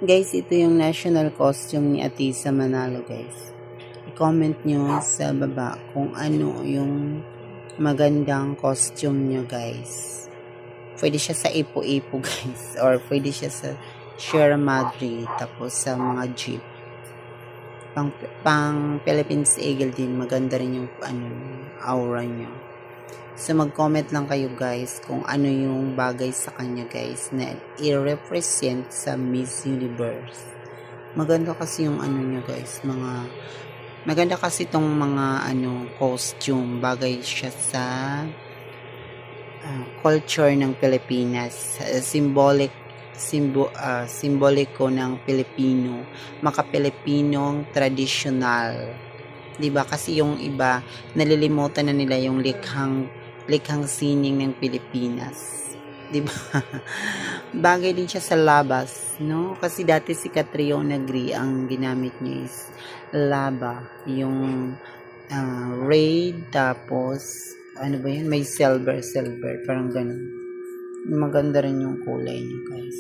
Guys, ito yung national costume ni Atisa Manalo, guys. I-comment nyo sa baba kung ano yung magandang costume nyo, guys. Pwede siya sa Ipo-Ipo, guys. Or pwede siya sa Sierra Madre. Tapos sa mga jeep. Pang Philippines Eagle din. Maganda rin yung aura nyo. So, mag-comment lang kayo, guys, kung ano yung bagay sa kanya, guys, na i-represent sa Miss Universe. Maganda kasi yung niya, guys, maganda kasi itong mga costume. Bagay siya sa culture ng Pilipinas. Simboliko ng Pilipino. Maka-Pilipinong traditional. 'Di ba? Kasi yung iba nalilimutan na nila yung likhang sining ng Pilipinas. 'Di ba? Bagay din siya sa labas, no? Kasi dati si Catriona Gri ang ginamit niya is laba, yung raid, tapos ano ba yun? May silver, parang ganun. Maganda rin yung kulay niya, guys.